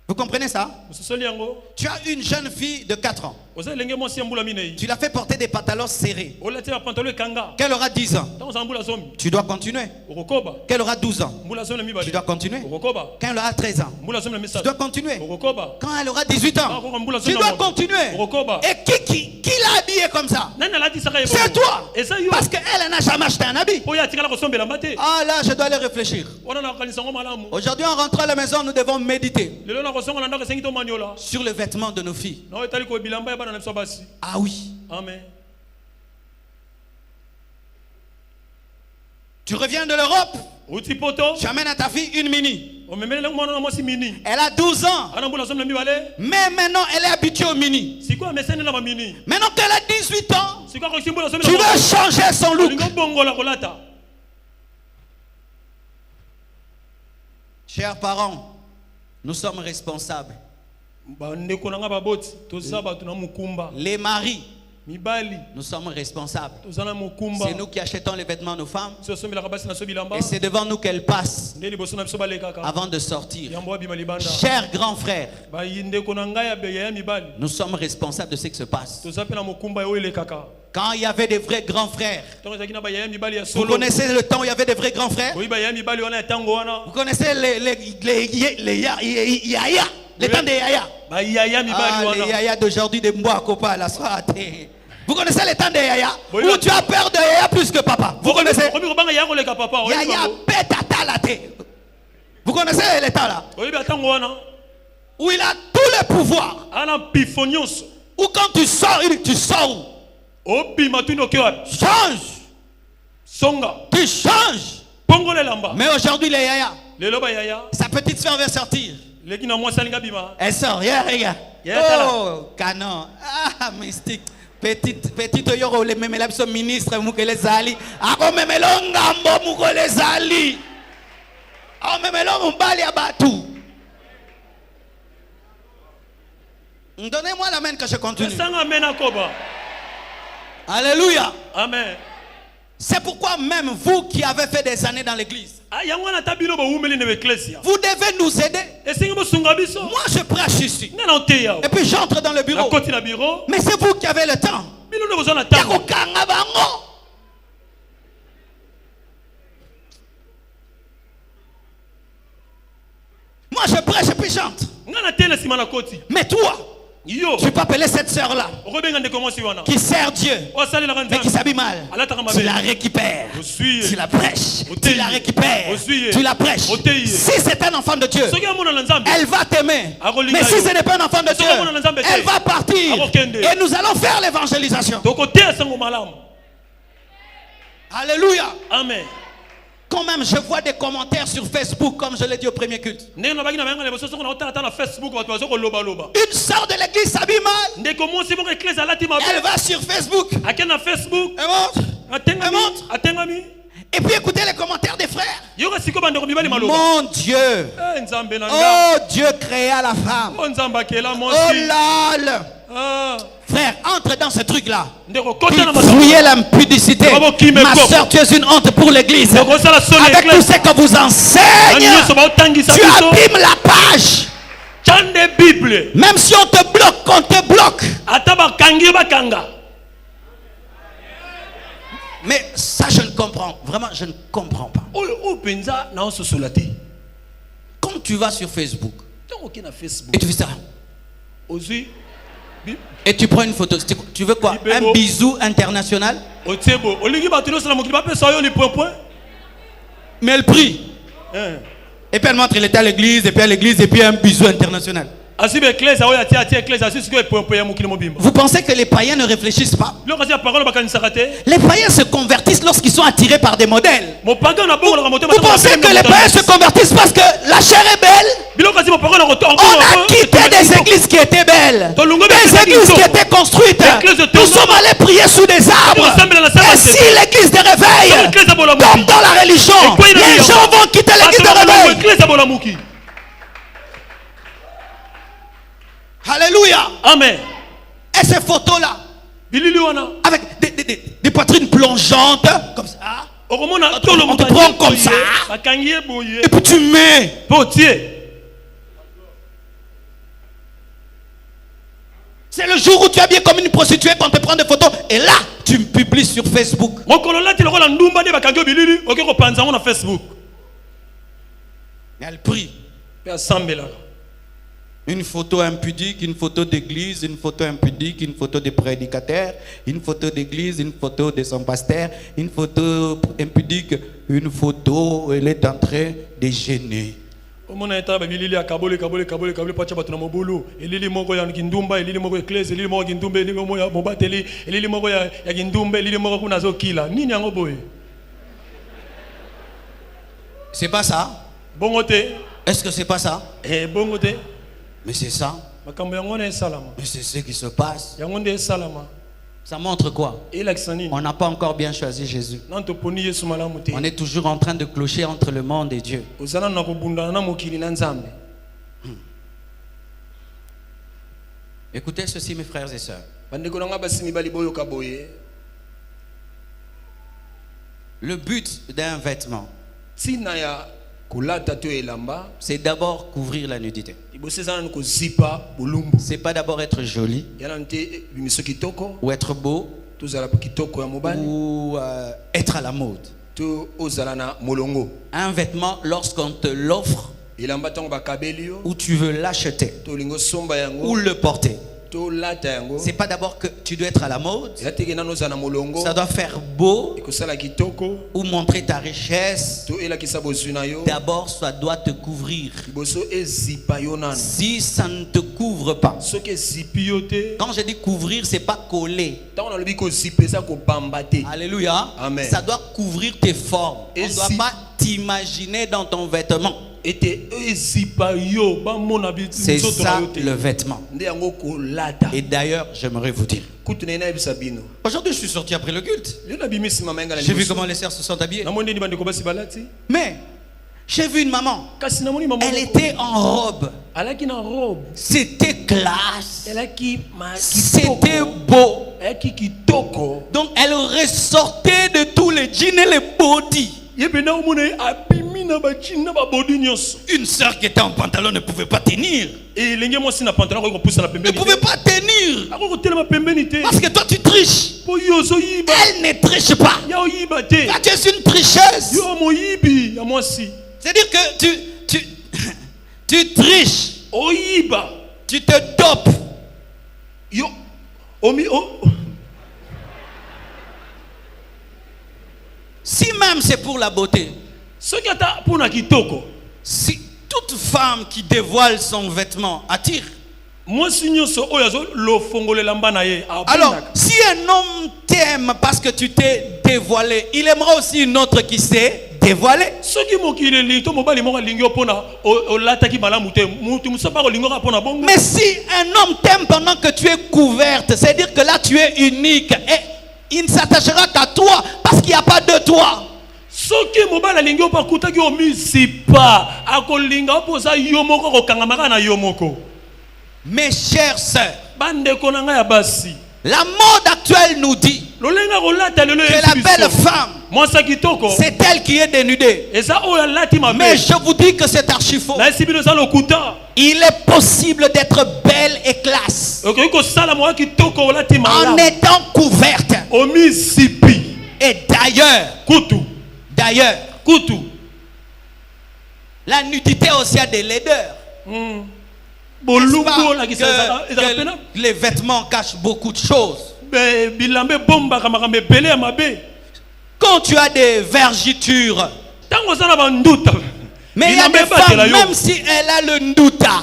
Vous comprenez ça? Tu as une jeune fille de 4 ans. Tu l'as fait porter des pantalons serrés. Qu'elle aura 10 ans. Tu dois continuer. Qu'elle aura 12 ans. Tu dois continuer. Quand elle aura 13 ans. Tu dois continuer. Quand elle aura 18 ans. Tu dois continuer. Et qui l'a habillé comme ça? C'est toi. Parce qu'elle n'a jamais acheté un habit. Ah là, je dois aller réfléchir. Aujourd'hui, en rentrant à la maison, nous devons méditer sur les vêtements de nos filles. Ah oui. Amen. Tu reviens de l'Europe. Tu amènes à ta fille une mini. Elle a 12 ans. Mais maintenant elle est habituée au mini. Maintenant qu'elle a 18 ans, tu veux changer son look. Chers parents, nous sommes responsables. Les maris, nous sommes responsables. C'est nous qui achetons les vêtements à nos femmes. Et c'est devant nous qu'elles passent avant de sortir. Chers grands frères, nous sommes responsables de ce qui se passe. Quand il y avait des vrais grands frères, vous connaissez le temps où il y avait des vrais grands frères? Vous connaissez les yaya? Les temps des yaya. Les yaya d'aujourd'hui de Mboakopa la soirée. Vous connaissez les temps des yaya? Où tu as peur de yaya plus que papa? Vous connaissez? Yaya pétata la tête. Vous connaissez les temps là? Où il a tous les pouvoirs. Ou quand tu sors, tu sors où? Change. Tu changes. Mais aujourd'hui les yaya, sa petite soeur va sortir. Elle sort, regarde. Oh, canon. Ah, mystique. Petite yoro, les mêmes là, sont ministres, moukele zali. Ako memelonga mbo moukele zali. Oh, memelonga mbali abatu. Donnez-moi la main que je continue. Alléluia. Amen. C'est pourquoi même vous qui avez fait des années dans l'église, vous devez nous aider. Moi je prêche ici. Et puis j'entre dans le bureau. Mais c'est vous qui avez le temps. Moi je prêche et puis j'entre. Mais toi, tu peux appeler cette sœur-là qui sert Dieu mais qui s'habille mal. Tu la récupères. Tu la prêches. Tu la récupères. Tu la prêches. Si c'est un enfant de Dieu, elle va t'aimer. Mais si ce n'est pas un enfant de Dieu, elle va partir. Et nous allons faire l'évangélisation. Alléluia. Amen. Quand même, je vois des commentaires sur Facebook, comme je l'ai dit au premier culte. Une sœur de l'église s'habille mal. Elle va sur Facebook. Elle monte. Et puis écoutez les commentaires des frères. Mon Dieu. Oh, Dieu créa la femme. Oh là. Frère, entre dans ce truc-là. Fouillez l'impudicité. Ma soeur, tu es une honte pour l'église. Avec tout ce que vous enseignez, tu abîmes la page. Même si on te bloque, on te bloque. Mais ça, je ne comprends. Vraiment, je ne comprends pas. Quand tu vas sur Facebook et tu fais ça. Et tu prends une photo. Tu veux quoi? Un bisou international? Mais elle prie. Et puis elle montre, il était à l'église, et puis à l'église, et puis un bisou international. Vous pensez que les païens ne réfléchissent pas? Les païens se convertissent lorsqu'ils sont attirés par des modèles. Vous pensez que les païens se convertissent parce que la chair est belle? On a quitté des églises qui étaient belles, des églises qui étaient construites. Nous sommes allés prier sous des arbres. Et si l'église de réveil tombe dans la religion, les gens vont quitter l'église de réveil. Alléluia. Amen. Et ces photos-là, avec des poitrines plongeantes, comme ça. On te prend comme ça. Et puis tu mets. C'est le jour où tu es bien comme une prostituée qu'on te prend des photos. Et là, tu me publies sur Facebook. Et elle prie. Une photo impudique, une photo d'église, une photo impudique, une photo de prédicateur, une photo d'église, une photo de son pasteur, une photo impudique, une photo, elle est en train de gêner. C'est pas ça? Est-ce que c'est pas ça? Mais c'est ça. Mais c'est ce qui se passe. Ça montre quoi? On n'a pas encore bien choisi Jésus. On est toujours en train de clocher entre le monde et Dieu. Écoutez ceci, mes frères et sœurs. Le but d'un vêtement, c'est d'abord couvrir la nudité. C'est pas d'abord être joli ou être beau ou être à la mode. Un vêtement, lorsqu'on te l'offre, ou tu veux l'acheter ou le porter, c'est pas d'abord que tu dois être à la mode. Ça doit faire beau ou montrer ta richesse. D'abord, ça doit te couvrir. Si ça ne te couvre pas, quand je dis couvrir, c'est pas coller. Alléluia. Amen. Ça doit couvrir tes formes. On ne doit pas t'imaginer dans ton vêtement. C'est ça le vêtement. Et d'ailleurs, j'aimerais vous dire, aujourd'hui je suis sorti après le culte. J'ai vu comment les sœurs se sont habillées. Mais j'ai vu une maman. Elle était en robe. C'était classe. C'était beau. Donc elle ressortait de tous les jeans et les bodys. Une sœur qui était en pantalon ne pouvait pas tenir. Ne pouvait pas tenir. Parce que toi tu triches. Elle ne triche pas. Toi tu es une tricheuse. C'est-à-dire que tu triches. Tu te dopes. Si même c'est pour la beauté. Si toute femme qui dévoile son vêtement attire. Alors, si un homme t'aime parce que tu t'es dévoilé, il aimera aussi une autre qui s'est dévoilée. Mais si un homme t'aime pendant que tu es couverte, c'est-à-dire que là tu es unique et il ne s'attachera qu'à toi parce qu'il n'y a pas de toi. Mes chères sœurs, la mode actuelle nous dit que la belle femme, c'est elle qui est dénudée. Mais je vous dis que c'est archi faux. Il est possible d'être belle et classe en étant couverte. Et d'ailleurs, la nudité aussi a des laideurs. que les vêtements cachent beaucoup de choses. Quand tu as des vergitures, mais il y a des femmes, même si elle a le ndouta,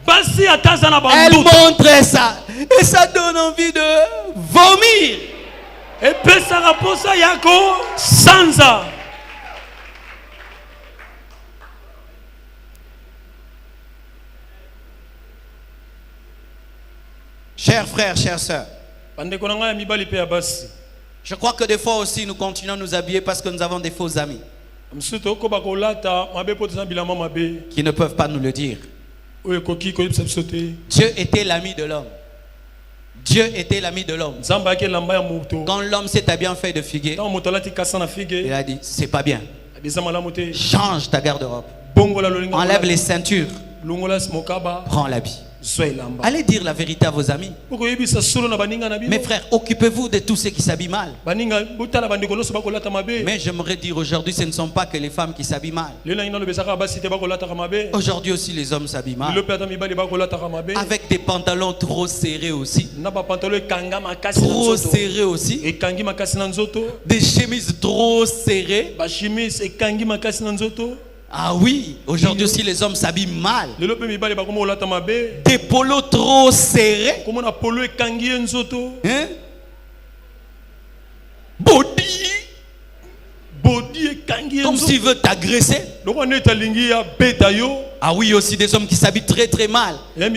elle montre ça et ça donne envie de vomir. Chers frères, chères sœurs, je crois que des fois aussi nous continuons à nous habiller parce que nous avons des faux amis qui ne peuvent pas nous le dire. Dieu était l'ami de l'homme. Dieu était l'ami de l'homme. Quand l'homme s'est habillé en feuille de figuier, il a dit, c'est pas bien. Change ta garde-robe. Enlève les ceintures. Prends l'habit. Allez dire la vérité à vos amis. Mes frères, occupez-vous de tous ceux qui s'habillent mal. Mais j'aimerais dire aujourd'hui, ce ne sont pas que les femmes qui s'habillent mal. Aujourd'hui aussi, les hommes s'habillent mal. Avec des pantalons trop serrés aussi. Trop serrés aussi. Des chemises trop serrées. Ah oui, aujourd'hui aussi les hommes s'habillent mal. Des polos trop serrés. Hein? Body. Comme s'il veut t'agresser. Ah oui, aussi des hommes qui s'habillent très très mal. Un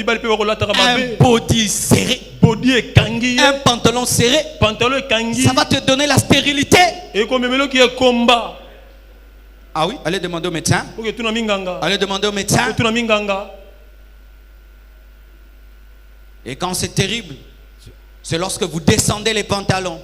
body serré. Un pantalon serré. Ça va te donner la stérilité. Ah oui, allez demander au médecin. Allez demander au médecin. Et quand c'est terrible, c'est lorsque vous descendez les pantalons.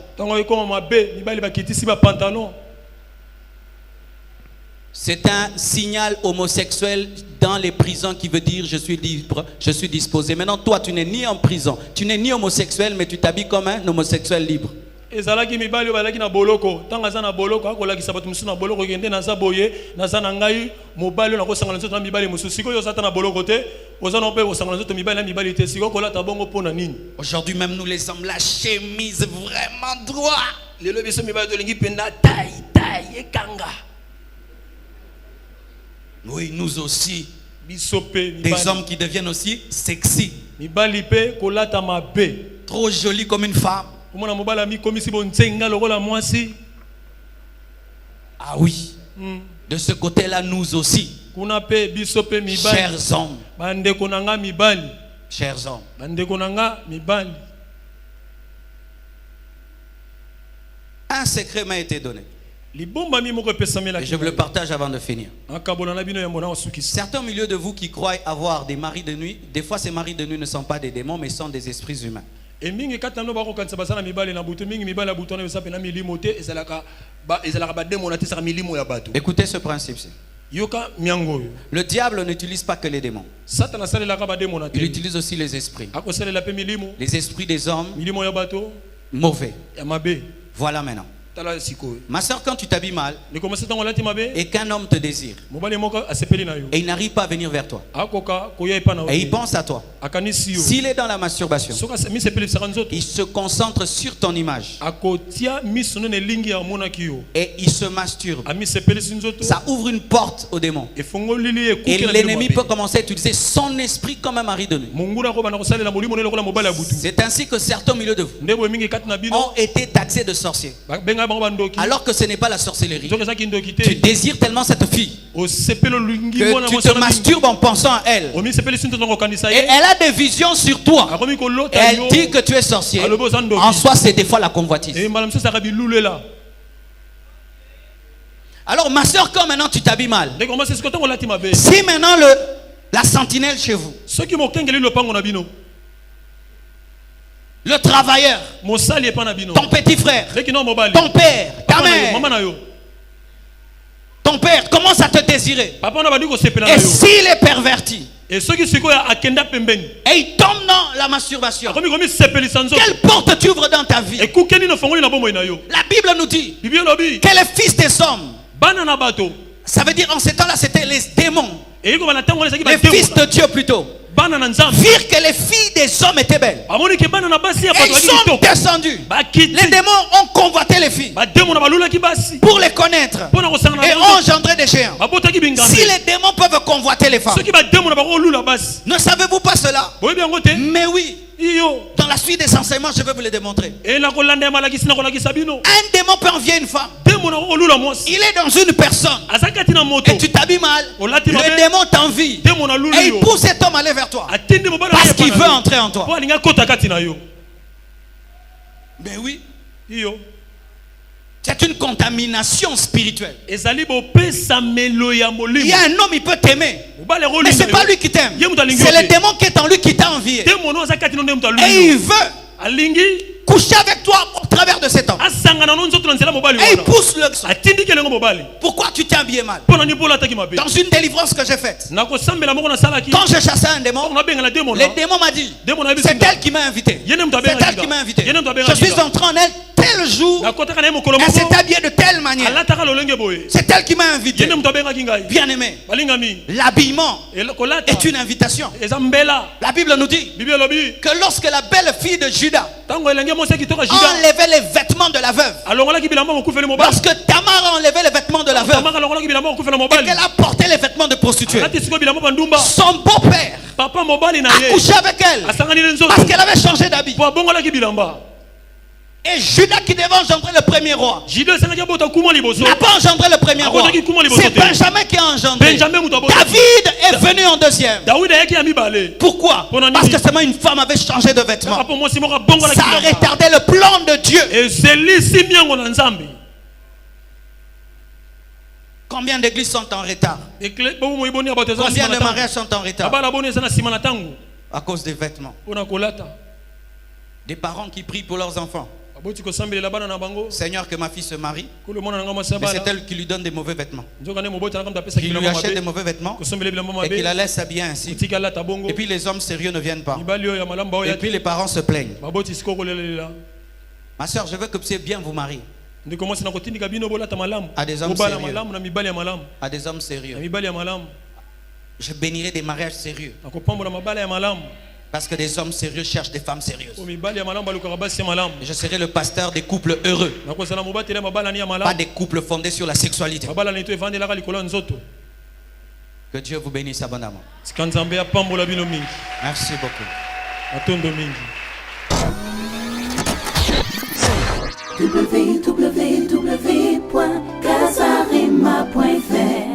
C'est un signal homosexuel dans les prisons qui veut dire je suis libre, je suis disposé. Maintenant, toi, tu n'es ni en prison, tu n'es ni homosexuel, mais tu t'habilles comme un homosexuel libre. Ezalaki mibali balaki na boloko tanga za na boloko akolaki sabatu musu na boloko gende na za boye na za na ngai mobali na ko sangana nzoto na mibali musu siko yo zata na boloko te ozana pe ko sangana nzoto mibali na mibali te siko ko lata bongo pona nini. Aujourd'hui même nous les hommes la chemise vraiment droit lelo biso mibali to lingi penda taille ekanga. Oui, nous aussi des hommes qui deviennent aussi sexy. Mibali pe ko lata mabe trop joli comme une femme. Ah oui, de ce côté-là, nous aussi, chers hommes, chers hommes, un secret m'a été donné. Et je vous le partage avant de finir. Certains au milieu de vous qui croient avoir des maris de nuit, des fois ces maris de nuit ne sont pas des démons mais sont des esprits humains. Écoutez ce principe-ci. Le diable n'utilise pas que les démons. Il utilise aussi les esprits. Les esprits des hommes mauvais. Voilà maintenant. Ma soeur, quand tu t'habilles mal et qu'un homme te désire et il n'arrive pas à venir vers toi et il pense à toi, s'il est dans la masturbation, il se concentre sur ton image et il se masturbe, ça ouvre une porte au démon et l'ennemi peut commencer à utiliser son esprit comme un mari de nuit. C'est ainsi que certains au milieu de vous ont été taxés de sorciers. Alors que ce n'est pas la sorcellerie. Tu désires tellement cette fille que tu te masturbes en pensant à elle. Et elle a des visions sur toi. Et elle dit que tu es sorcier. En soi, c'est des fois la convoitise. Alors ma soeur, quand maintenant tu t'habilles mal, si maintenant la sentinelle chez vous, le travailleur, ton petit frère, ton père, ta mère, ton père commence à te désirer. Et s'il est perverti et il tombe dans la masturbation, quelle porte tu ouvres dans ta vie? La Bible nous dit que les fils des hommes, ça veut dire en ces temps-là c'était les démons, les fils de Dieu plutôt, virent que les filles des hommes étaient belles. Et ils sont descendus. Les démons ont convoité les filles pour les connaître et ont engendré des géants. Si les démons peuvent convoiter les femmes, ne savez-vous pas cela? Mais oui. Dans la suite des enseignements, je vais vous les démontrer. Un démon peut envier une femme. Il est dans une personne et tu t'habilles mal. Le démon t'envie et il pousse cet homme à aller vers toi parce qu'il veut entrer en toi. Mais oui, c'est une contamination spirituelle. Il y a un homme, il peut t'aimer, mais ce n'est pas lui qui t'aime. C'est le démon qui est en lui qui t'a envié. Et il veut coucher avec toi au travers de cet homme. Et il pousse le sang. Pourquoi tu t'es habillé mal? Dans une délivrance que j'ai faite, quand je chassais un démon, le démon m'a dit, c'est elle qui m'a invité. C'est elle qui m'a invité. Je suis entré en elle tel jour. Elle s'est habillée de telle manière. C'est elle qui m'a invité. Bien aimé, l'habillement est une invitation. La Bible nous dit que lorsque la belle fille de Judas enlevait les vêtements de la veuve, lorsque Tamar a enlevé les vêtements de la veuve et qu'elle a porté les vêtements de prostituée, son beau-père a couché avec elle parce qu'elle avait changé d'habit. Et Judas qui devait engendrer le premier roi n'a pas engendré le premier roi. C'est Benjamin qui a engendré. David est venu en deuxième. Pourquoi? Parce que seulement une femme avait changé de vêtements. Ça a retardé le plan de Dieu. Combien d'églises sont en retard? Combien de mariages sont en retard? À cause des vêtements. Des parents qui prient pour leurs enfants. Seigneur, que ma fille se marie, mais c'est elle qui lui donne des mauvais vêtements, qui lui achète des mauvais vêtements et qui la laisse s'habiller ainsi. Et puis les hommes sérieux ne viennent pas. Et puis les parents se plaignent. Ma soeur, je veux que vous puissiez bien vous marier à des hommes sérieux. À des hommes sérieux. Je bénirai des mariages sérieux. Parce que des hommes sérieux cherchent des femmes sérieuses. Je serai le pasteur des couples heureux, pas des couples fondés sur la sexualité. Que Dieu vous bénisse abondamment. Merci beaucoup. www.casarema.fr